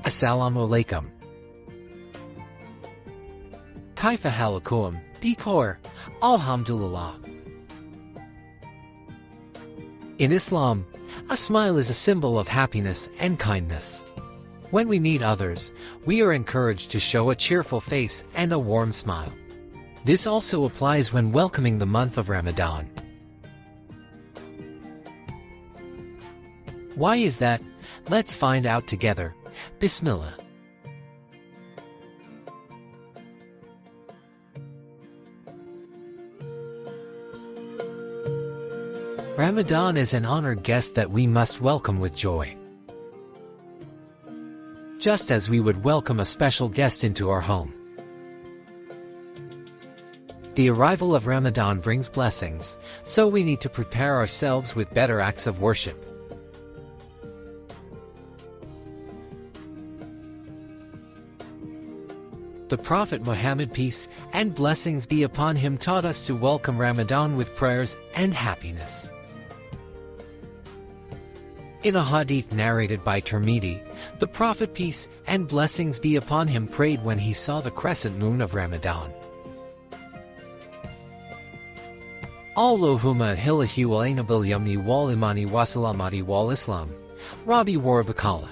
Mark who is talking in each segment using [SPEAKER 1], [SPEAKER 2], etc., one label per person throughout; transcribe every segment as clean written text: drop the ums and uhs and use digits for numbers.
[SPEAKER 1] Assalamu'alaikum. Kisahkan, Dikor, Alhamdulillah. In Islam, a smile is a symbol of happiness and kindness. When we meet others, we are encouraged to show a cheerful face and a warm smile. This also applies when welcoming the month of Ramadan. Why is that? Let's find out together. Bismillah. Ramadan is an honored guest that we must welcome with joy. Just as we would welcome a special guest into our home. The arrival of Ramadan brings blessings, so we need to prepare ourselves with better acts of worship. The Prophet Muhammad, peace and blessings be upon him, taught us to welcome Ramadan with prayers and happiness. In a hadith narrated by Tirmidhi, the Prophet, peace and blessings be upon him, prayed when he saw the crescent moon of Ramadan. Allahumma hillahi wa aina bil yamni wal imani wa salamati wal islam. Rabbi warahmatullahi.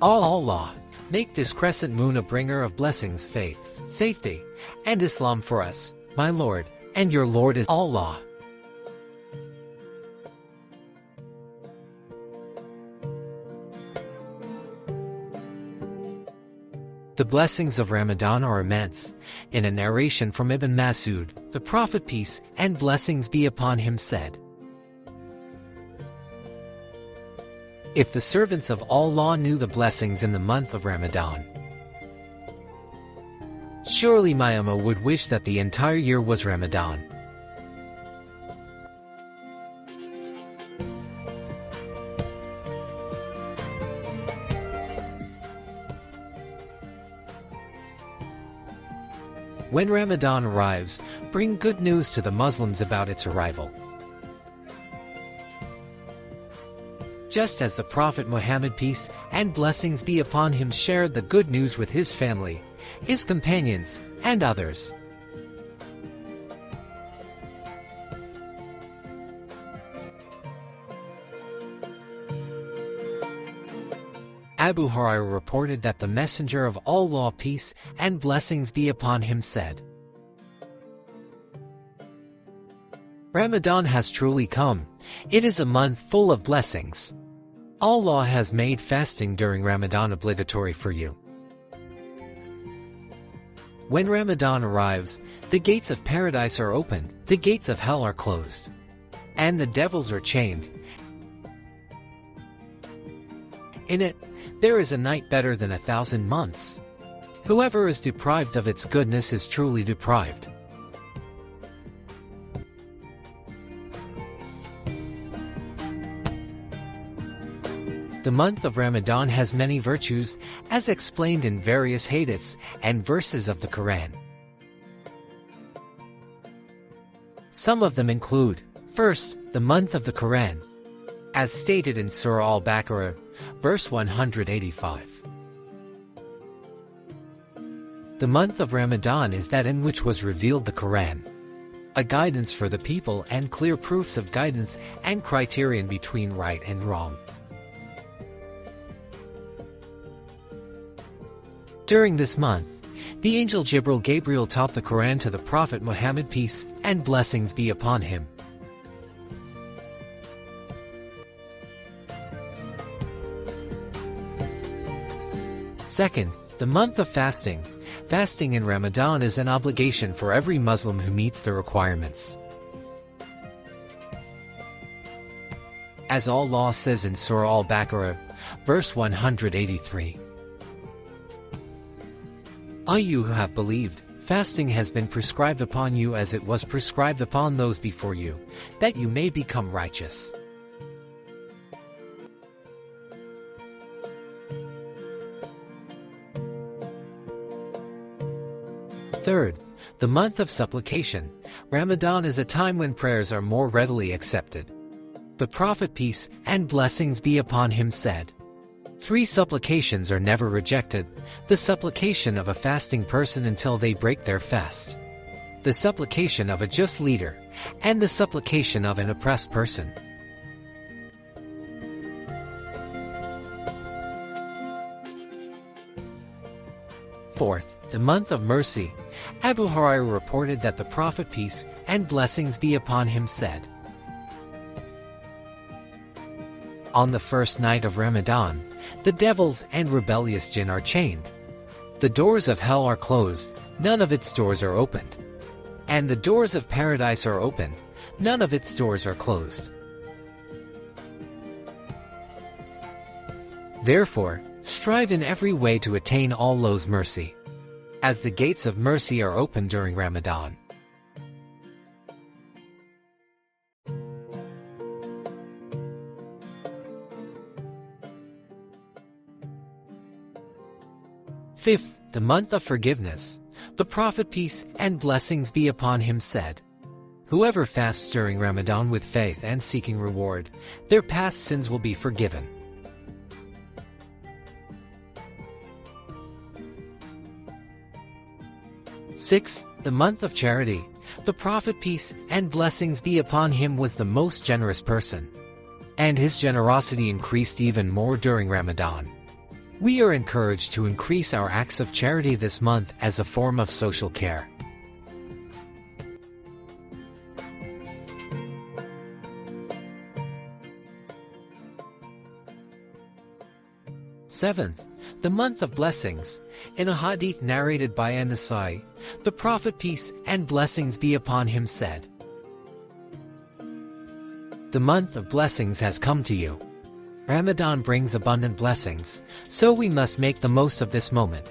[SPEAKER 1] Allah, make this crescent moon a bringer of blessings, faith, safety, and Islam for us, my Lord, and your Lord is Allah. The blessings of Ramadan are immense. In a narration from Ibn Mas'ud, the Prophet, peace and blessings be upon him, said, "If the servants of Allah knew the blessings in the month of Ramadan, surely my Ummah would wish that the entire year was Ramadan." When Ramadan arrives, bring good news to the Muslims about its arrival. Just as the Prophet Muhammad, peace and blessings be upon him, shared the good news with his family, his companions, and others. Abu Hurairah reported that the Messenger of Allah, peace and blessings be upon him, said, "Ramadan has truly come. It is a month full of blessings. Allah has made fasting during Ramadan obligatory for you. When Ramadan arrives, the gates of paradise are opened, the gates of hell are closed, and the devils are chained. In it, there is a night better than 1,000 months. Whoever is deprived of its goodness is truly deprived." The month of Ramadan has many virtues, as explained in various hadiths and verses of the Quran. Some of them include, first, the month of the Quran, as stated in Surah Al-Baqarah, verse 185. The month of Ramadan is that in which was revealed the Quran, a guidance for the people and clear proofs of guidance and criterion between right and wrong. During this month, the angel Gabriel taught the Quran to the Prophet Muhammad, peace and blessings be upon him. Second, the month of fasting. Fasting in Ramadan is an obligation for every Muslim who meets the requirements. As Allah says in Surah Al-Baqarah, verse 183. "O you who have believed, fasting has been prescribed upon you as it was prescribed upon those before you, that you may become righteous." Third, the month of supplication. Ramadan is a time when prayers are more readily accepted. The Prophet, peace and blessings be upon him, said, 3 supplications are never rejected: the supplication of a fasting person until they break their fast, the supplication of a just leader, and the supplication of an oppressed person. Fourth, the month of mercy. Abu Hurairah reported that the Prophet, peace and blessings be upon him, said, on the first night of Ramadan, the devils and rebellious jinn are chained. The doors of hell are closed, none of its doors are opened. And the doors of paradise are opened, none of its doors are closed. Therefore, strive in every way to attain Allah's mercy, as the gates of mercy are open during Ramadan. Fifth, the month of forgiveness. The Prophet, peace and blessings be upon him, said, whoever fasts during Ramadan with faith and seeking reward, their past sins will be forgiven. Sixth, the month of charity. The Prophet, peace and blessings be upon him, was the most generous person, and his generosity increased even more during Ramadan. We are encouraged to increase our acts of charity this month as a form of social care. Seventh, the month of blessings. In a hadith narrated by An-Nasai, the Prophet, peace and blessings be upon him, said, the month of blessings has come to you. Ramadan brings abundant blessings, so we must make the most of this moment.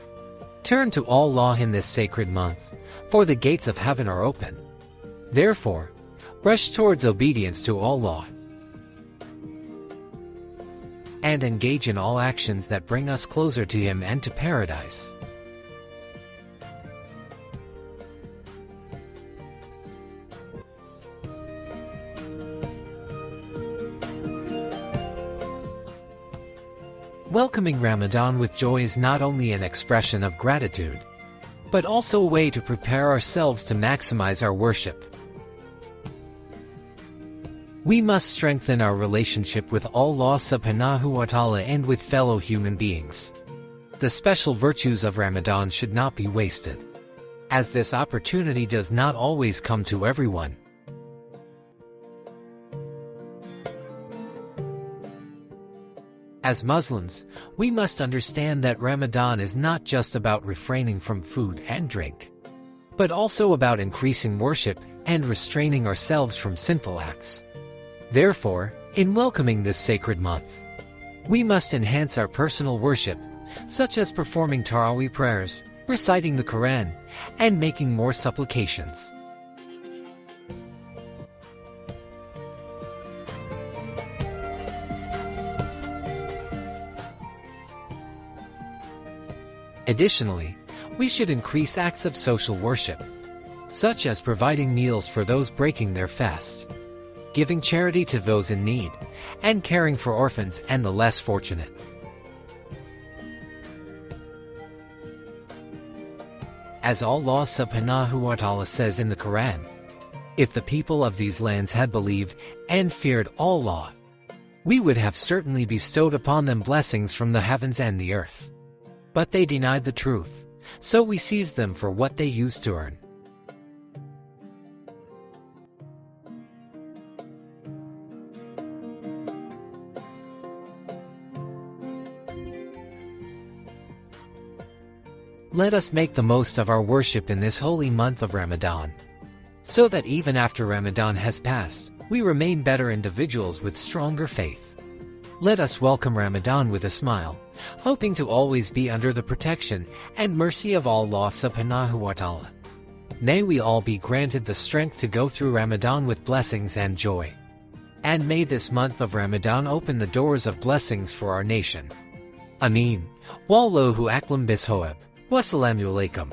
[SPEAKER 1] Turn to Allah in this sacred month, for the gates of heaven are open. Therefore, rush towards obedience to Allah and engage in all actions that bring us closer to Him and to paradise. Welcoming Ramadan with joy is not only an expression of gratitude, but also a way to prepare ourselves to maximize our worship. We must strengthen our relationship with Allah subhanahu wa ta'ala and with fellow human beings. The special virtues of Ramadan should not be wasted, as this opportunity does not always come to everyone. As Muslims, we must understand that Ramadan is not just about refraining from food and drink, but also about increasing worship and restraining ourselves from sinful acts. Therefore, in welcoming this sacred month, we must enhance our personal worship, such as performing Taraweeh prayers, reciting the Quran, and making more supplications. Additionally, we should increase acts of social worship, such as providing meals for those breaking their fast, giving charity to those in need, and caring for orphans and the less fortunate. As Allah subhanahu wa ta'ala says in the Quran, if the people of these lands had believed and feared Allah, we would have certainly bestowed upon them blessings from the heavens and the earth. But they denied the truth, so we seized them for what they used to earn. Let us make the most of our worship in this holy month of Ramadan, so that even after Ramadan has passed, we remain better individuals with stronger faith. Let us welcome Ramadan with a smile, hoping to always be under the protection and mercy of Allah subhanahu wa ta'ala. May we all be granted the strength to go through Ramadan with blessings and joy. And may this month of Ramadan open the doors of blessings for our nation. Ameen. Wallahu aklam bishoab. Wassalamu'alaikum.